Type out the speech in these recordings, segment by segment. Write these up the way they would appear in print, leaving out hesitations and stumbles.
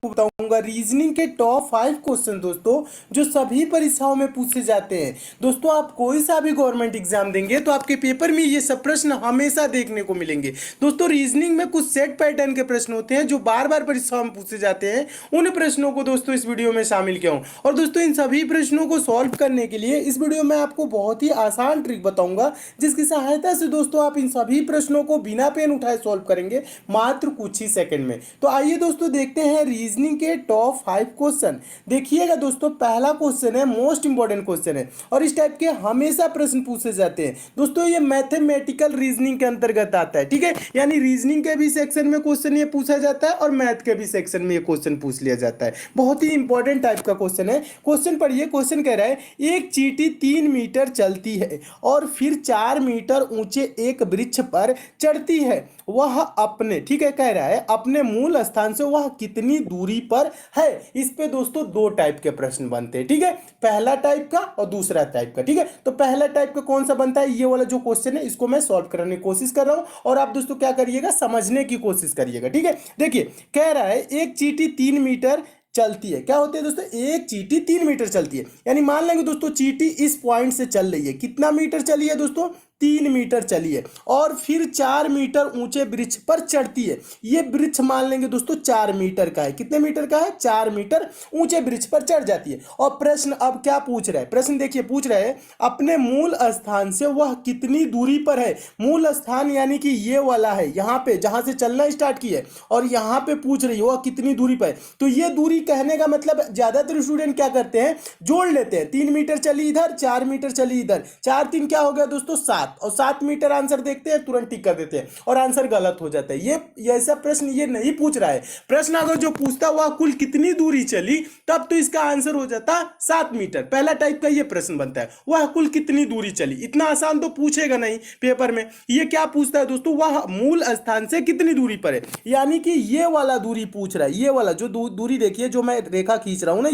बताऊंगा रीजनिंग के top 5 question दोस्तों, जो सभी परीक्षाओं में पूछे जाते हैं। दोस्तों आप कोई सा भी गवर्नमेंट एग्जाम देंगे तो आपके पेपर में ये सब प्रश्न हमेशा देखने को मिलेंगे। दोस्तों रीजनिंग में कुछ सेट पैटर्न के प्रश्न होते हैं जो बार बार परीक्षाओं में पूछे जाते हैं। उन प्रश्नों को दोस्तों इस वीडियो में शामिल किया हूं, और दोस्तों इन सभी प्रश्नों को सॉल्व करने के लिए इस वीडियो में आपको बहुत ही आसान ट्रिक बताऊंगा, जिसकी सहायता से दोस्तों आप इन सभी प्रश्नों को बिना पेन उठाए सॉल्व करेंगे मात्र कुछ ही सेकंड में। तो आइए दोस्तों देखते हैं रीजनिंग के टॉप 5 क्वेश्चन। देखिएगा दोस्तों, पहला क्वेश्चन है, मोस्ट इंपॉर्टेंट क्वेश्चन है और इस टाइप के हमेशा प्रश्न पूछे जाते हैं। दोस्तों ये मैथमेटिकल रीजनिंग के अंतर्गत आता है, ठीक है। यानी रीजनिंग के भी सेक्शन में क्वेश्चन ये पूछा जाता है और मैथ के भी सेक्शन में ये क्वेश्चन पूछ लिया जाता है। बहुत ही इंपॉर्टेंट टाइप का क्वेश्चन है। क्वेश्चन पढ़िए, क्वेश्चन कह रहा है एक चींटी 3 मीटर चलती है और फिर 4 मीटर ऊंचे एक वृक्ष पर चढ़ती है। वह अपने, ठीक है, कह रहा है अपने मूल स्थान से वह कितनी दूरी पर है। इस पे दोस्तों दो टाइप के प्रश्न बनते हैं, ठीक है, पहला टाइप का और दूसरा टाइप का, ठीक है। तो पहला टाइप का कौन सा बनता है, ये वाला जो क्वेश्चन है इसको मैं सॉल्व करने की कोशिश कर रहा हूं और आप दोस्तों क्या करिएगा, समझने की कोशिश करिएगा, ठीक है। देखिए कह रहा है एक चींटी 3 मीटर चलती है। क्या होते हैं दोस्तों, एक चींटी 3 मीटर चलती है। यानी मान लेंगे दोस्तों चींटी इस पॉइंट से चल रही है, कितना मीटर चली है दोस्तों, 3 मीटर चली है, और फिर 4 मीटर ऊंचे वृक्ष पर चढ़ती है। ये वृक्ष मान लेंगे दोस्तों 4 मीटर का है। कितने मीटर का है, 4 मीटर ऊंचे वृक्ष पर चढ़ जाती है। और प्रश्न अब क्या पूछ रहा है, प्रश्न देखिए पूछ रहा है अपने मूल स्थान से वह कितनी दूरी पर है। मूल स्थान यानी कि ये वाला है, यहाँ पे जहां से चलना स्टार्ट की है, और यहाँ पे पूछ रही है वह कितनी दूरी पर है। तो ये दूरी कहने का मतलब ज्यादातर स्टूडेंट क्या करते हैं, जोड़ लेते हैं। 3 मीटर चली इधर, 4 मीटर चली इधर, 4 3 क्या हो गया दोस्तों 7, और 7 मीटर आंसर देखते हैं, तुरंत टिक कर देते हैं और आंसर गलत हो जाता है। ये ऐसा प्रश्न ये नहीं पूछ रहा है। प्रश्न अगर जो पूछता हुआ कुल कितनी दूरी चली, तब तो इसका आंसर हो जाता 7 मीटर। पहला टाइप का ये प्रश्न बनता है, वह कुल कितनी दूरी चली। इतना आसान तो पूछेगा नहीं पेपर में। ये क्या पूछता है दोस्तों, वह मूल स्थान से कितनी दूरी पर है। यानी कि ये वाला दूरी पूछ रहा है, ये वाला जो दूरी देखिए, जो मैं रेखा खींच रहा हूं ना,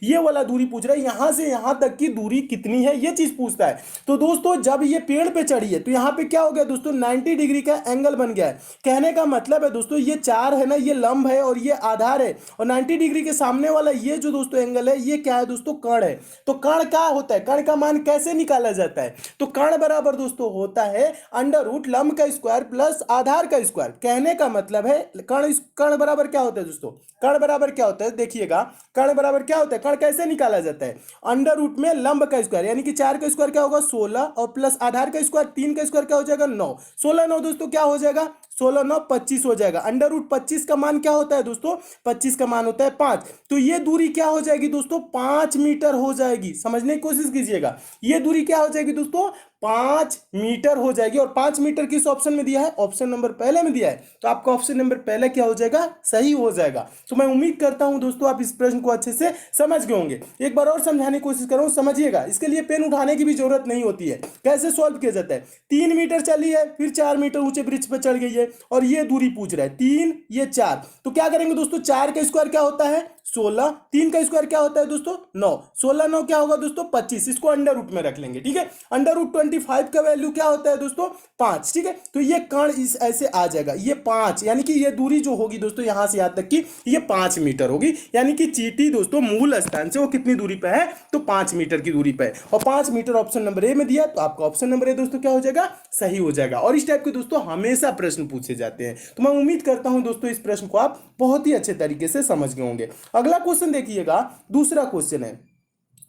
ये वाला दूरी पूछ रहा है, यहां से यहां तक की दूरी कितनी है, ये चीज पूछता है। तो दोस्तों जब ये पेड़ पे चढ़ी है तो यहां पे क्या हो गया दोस्तों, 90 डिग्री का एंगल बन गया है। कहने का मतलब है दोस्तों ये 4 है ना, ये लंब है और ये आधार है, और 90 डिग्री के सामने वाला ये जो दोस्तों एंगल है, ये क्या है दोस्तों, कर्ण है। तो कर्ण क्या होता है, कर्ण का मान कैसे निकाला जाता है, तो कर्ण बराबर दोस्तों होता है अंडर रूट लंब का स्क्वायर प्लस आधार का स्क्वायर। कहने का मतलब है कर्ण बराबर क्या होता है दोस्तों, कर्ण बराबर क्या होता है, देखिएगा कर्ण बराबर क्या होता है, कर्ण कैसे निकाला जाता है, अंडर रूट में लंब का स्क्वायर, यानी कि 4 का स्क्वायर क्या होगा 16, और प्लस आधार का स्क्वायर 3 का स्क्वायर क्या हो जाएगा 9, 16 9 दोस्तों क्या हो जाएगा, 16 9 25 हो जाएगा। अंडर रूट 25 का मान क्या होता है दोस्तों, 25 का मान होता है 5। तो ये दूरी क्या हो जाएगी दोस्तों, 5 मीटर हो जाएगी। समझने की कोशिश कीजिएगा, ये दूरी क्या हो जाएगी दोस्तों, 5 मीटर हो जाएगी। और 5 मीटर किस ऑप्शन में दिया है, ऑप्शन नंबर पहले में दिया है, तो आपका ऑप्शन नंबर पहले क्या हो जाएगा, सही हो जाएगा। तो मैं उम्मीद करता हूं दोस्तों आप इस प्रश्न को अच्छे से समझ गए होंगे। एक बार और समझाने की कोशिश कर रहा हूं, समझिएगा। इसके लिए पेन उठाने की भी जरूरत नहीं होती है। कैसे सॉल्व किया जाता है, 3 मीटर चली है, फिर 4 मीटर ऊंचे वृक्ष पर चढ़ गई है, और ये दूरी पूछ रहा है 3, ये 4। तो क्या करेंगे दोस्तों, 4 का स्क्वायर क्या होता है 16, 3 का स्क्वायर क्या होता है दोस्तों 9, 16 9 क्या होगा दोस्तों 25। इसको अंडर रूट में रख लेंगे, ठीक है। अंडर रूट 25 का वैल्यू क्या होता है दोस्तों 5, ठीक है। तो ये कर्ण इस ऐसे आ जाएगा, ये 5, यानी कि ये दूरी जो होगी दोस्तों यहां से यहां तक की, ये 5 मीटर होगी। यानी कि चींटी दोस्तों मूल स्थान से वो कितनी दूरी पे है, तो 5 मीटर की दूरी पे है, और 5 मीटर ऑप्शन नंबर ए में दिया, तो आपका ऑप्शन नंबर ए दोस्तों क्या हो जाएगा, सही हो जाएगा। और इस टाइप के दोस्तों हमेशा प्रश्न पूछे जाते हैं। तो मैं उम्मीद करता हूं दोस्तों इस प्रश्न को आप बहुत ही अच्छे तरीके से समझ गए होंगे। अगला क्वेश्चन देखिएगा, दूसरा क्वेश्चन है।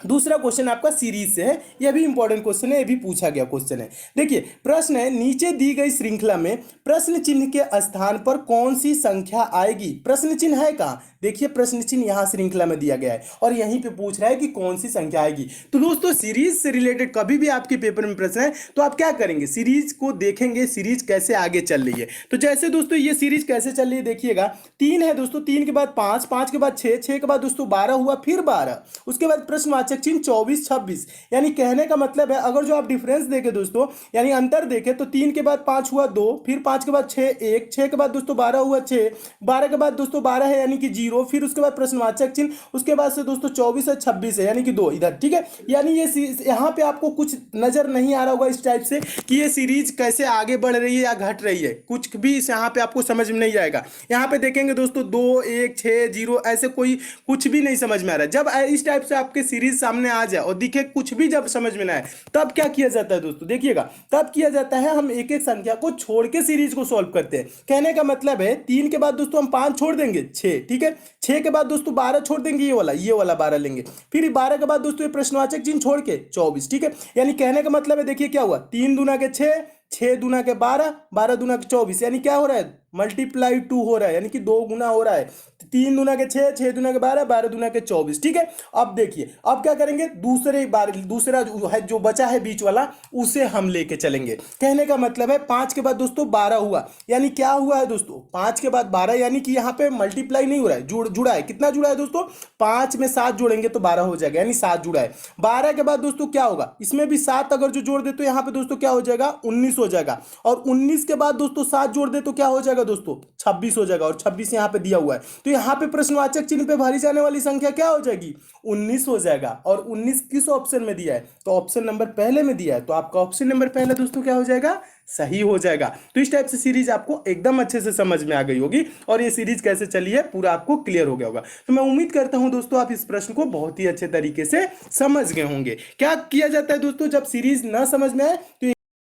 दूसरा क्वेश्चन आपका सीरीज से है, यह भी इंपॉर्टेंट क्वेश्चन है, यह भी पूछा गया क्वेश्चन है। देखिए प्रश्न है, नीचे दी गई श्रृंखला में प्रश्न चिन्ह के स्थान पर कौन सी संख्या आएगी। प्रश्न चिन्ह है कहां, देखिए प्रश्न चिन्ह यहां श्रृंखला में दिया गया है और यहीं पे पूछ रहा है कि कौन सी संख्या आएगी। तो दोस्तों सीरीज से रिलेटेड कभी भी आपके पेपर में प्रश्न है तो आप क्या करेंगे, सीरीज को देखेंगे, सीरीज कैसे आगे चल रही है। तो जैसे दोस्तों ये सीरीज कैसे चल रही है देखिएगा, 3 है दोस्तों, 3 के बाद 5, 5 के बाद 6, 6 के बाद दोस्तों 12 हुआ, फिर 12, उसके बाद प्रश्न प्रश्नवाचक चिन्ह 24 26। यानी कहने का मतलब है अगर जो आप डिफरेंस देखें दोस्तों, यानी अंतर देखें तो 3 के बाद 5 हुआ 2, फिर 5 के बाद 6 1, 6 के बाद दोस्तों 12 हुआ 6, 12 के बाद दोस्तों 12 है यानी कि 0, फिर उसके बाद प्रश्नवाचक चिन्ह, उसके बाद से दोस्तों 24 है 26 है यानी कि 2 इधर। ठीक है, यानी ये यहाँ पे आपको कुछ नजर नहीं आ रहा होगा इस टाइप से कि ये सीरीज कैसे आगे बढ़ रही है या घट रही है, कुछ भी इस यहाँ पे आपको समझ में नहीं आएगा। यहाँ पे देखेंगे दोस्तों 2 1 6 0 ऐसे कोई कुछ भी नहीं समझ में आ रहा है। जब इस टाइप से आपके सीरीज सामने आ जाए और दिखे कुछ भी जब समझ में ना आए, तब क्या किया जाता है दोस्तों, देखिएगा तब किया जाता है हम एक एक संख्या को छोड़ के सीरीज को सॉल्व करते हैं। कहने का मतलब है 3 के बाद दोस्तों हम 5 छोड़ देंगे 6, ठीक है, 6 के बाद दोस्तों 12 छोड़ देंगे, ये वाला 12 लेंगे, फिर 12 के बाद दोस्तों ये प्रश्नवाचक चिन्ह छोड़ के 24। ठीक है, यानी कहने का मतलब है देखिए क्या हुआ, 3 दूना के 6, 6 दूना के 12, 12 दूना के 24, यानी क्या हो रहा है, मल्टीप्लाई 2 हो रहा है, यानी कि 2 गुना हो रहा है। 3 दूना के 6, 6 दूना के 12, 12 दूना के 24। ठीक है, अब देखिए अब क्या करेंगे, दूसरा है जो बचा है बीच वाला, उसे हम लेके चलेंगे। कहने का मतलब है 5 के बाद दोस्तों 12 हुआ, यानी क्या हुआ है दोस्तों, 5 के बाद 12 यानी कि यहाँ पे मल्टीप्लाई नहीं हो रहा है, जुड़ा है। कितना जुड़ा है दोस्तों, 5 में 7 जोड़ेंगे तो 12 हो जाएगा, यानी 7 जुड़ा है। 12 के बाद दोस्तों क्या होगा, इसमें भी 7 अगर जो जोड़ दे तो यहाँ पे दोस्तों क्या हो जाएगा, 19 हो जाएगा, और 19 के बाद दोस्तों 7 जोड़ दे तो क्या हो जाएगा दोस्तों, 26 हो जाएगा, और 26 यहाँ पे दिया हुआ है, तो यहाँ पे प्रश्नवाचक चिन्ह पे भरी जाने वाली संख्या क्या हो जाएगी, 19 हो जाएगा। और 19 किस ऑप्शन में दिया है, तो ऑप्शन नंबर पहले में दिया है, तो आपका ऑप्शन नंबर पहले दोस्तों क्या हो जाएगा, सही हो जाएगा। तो इस टाइप से सीरीज आपको एकदम अच्छे से समझ में आ गई होगी, और ये सीरीज कैसे चली है पूरा आपको क्लियर हो गया होगा। तो मैं उम्मीद करता हूं दोस्तों आप इस प्रश्न को बहुत ही अच्छे तरीके से समझ गए होंगे। क्या किया जाता है दोस्तों, जब सीरीज ना समझ में आए तो